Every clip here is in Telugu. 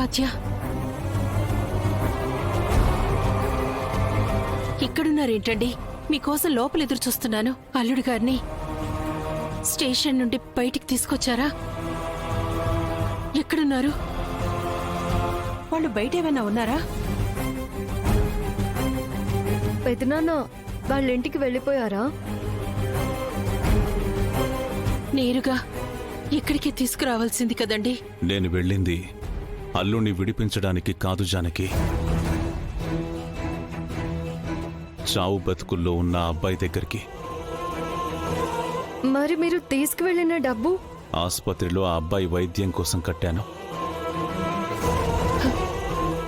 ఆద్య, ఇక్కడున్నారేంటండి? మీకోసం లోపల ఎదురు చూస్తున్నాను. అల్లుడు గారిని స్టేషన్ నుండి బయటికి తీసుకొచ్చారా? ఎక్కడున్నారు? వాళ్ళు బయట ఏమైనా ఉన్నారా? పెదనాన్న వాళ్ళ ఇంటికి వెళ్ళిపోయారా? నేరుగా ఇక్కడికి తీసుకురావాల్సింది కదండి. నేను వెళ్ళింది అల్లుణ్ణి విడిపించడానికి కాదు జానకి. చావు బతుకుల్లో ఉన్న అబ్బాయి దగ్గరికి. మరి మీరు తీసుకువెళ్ళిన డబ్బు? ఆసుపత్రిలో ఆ అబ్బాయి వైద్యం కోసం కట్టాను.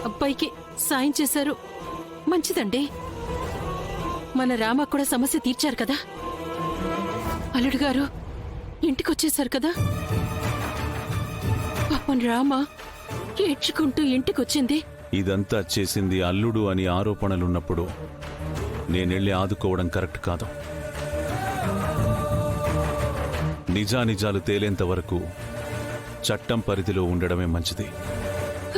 అబ్బాయికి సాయం చేశారు, మంచిదండి. మన రామ కూడా సమస్య తీర్చారు కదా. అల్లుడు గారు ఇంటికొచ్చేశారు కదా. పాపం రామ ఏడ్చుకుంటూ ఇంటికొచ్చింది. ఇదంతా చేసింది అల్లుడు అని ఆరోపణలున్నప్పుడు నేనెళ్ళి ఆదుకోవడం కరెక్ట్ కాదు. నిజానిజాలు తేలేంత వరకు చట్టం పరిధిలో ఉండడమే మంచిది.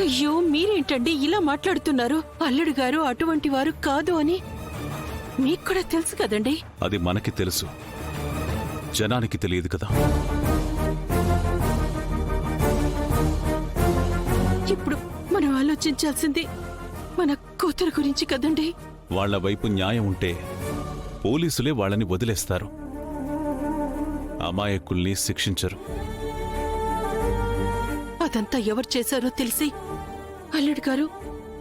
అయ్యో, మీరేంటండి ఇలా మాట్లాడుతున్నారు? అల్లుడు గారు అటువంటి వారు కాదు అని మీకు కూడా తెలుసు కదండి. అది మనకి తెలుసు, జనానికి తెలియదు కదా. ఇప్పుడు మనం ఆలోచించాల్సింది మన కూతురు గురించి కదండి. వాళ్ల వైపు న్యాయం ఉంటే పోలీసులే వాళ్ళని వదిలేస్తారు, అమాయకుల్ని శిక్షించరు. అదంతా ఎవరు చేశారో తెలిసి అల్లుడు గారు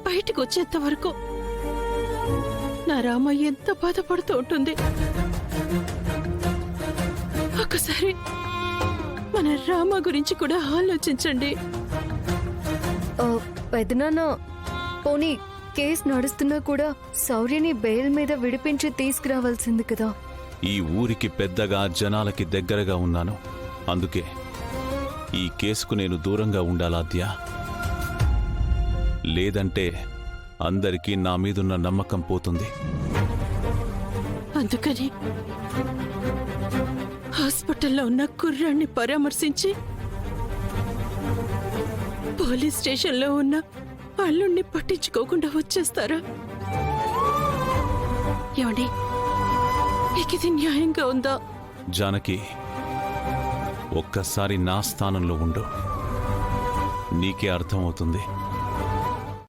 బయటికి వచ్చేంత వరకు నా రామ ఎంత బాధపడుతూ ఉంటుంది. ఒకసారి మన రామ గురించి కూడా ఆలోచించండి. పెదనాన్న, పోనీ కేసు నడుస్తున్నా కూడా శౌర్యని బెయిల్ మీద విడిపించి తీసుకురావాల్సింది కదా. ఈ ఊరికి పెద్దగా జనాలకి దగ్గరగా ఉన్నాను, అందుకే ఈ కేసుకు నేను దూరంగా ఉండాలాద్యా. లేదంటే అందరికీ నా మీదున్న నమ్మకం పోతుంది. అందుకని హాస్పిటల్లో ఉన్న కుర్రాన్ని పరామర్శించి పోలీస్ స్టేషన్లో ఉన్న అల్లుణ్ణి పట్టించుకోకుండా వచ్చేస్తారా? ఏమండి, మీకిది న్యాయంగా ఉందా? జానకి, ఒక్కసారి నా స్థానంలో ఉండు, నీకే అర్థమవుతుంది.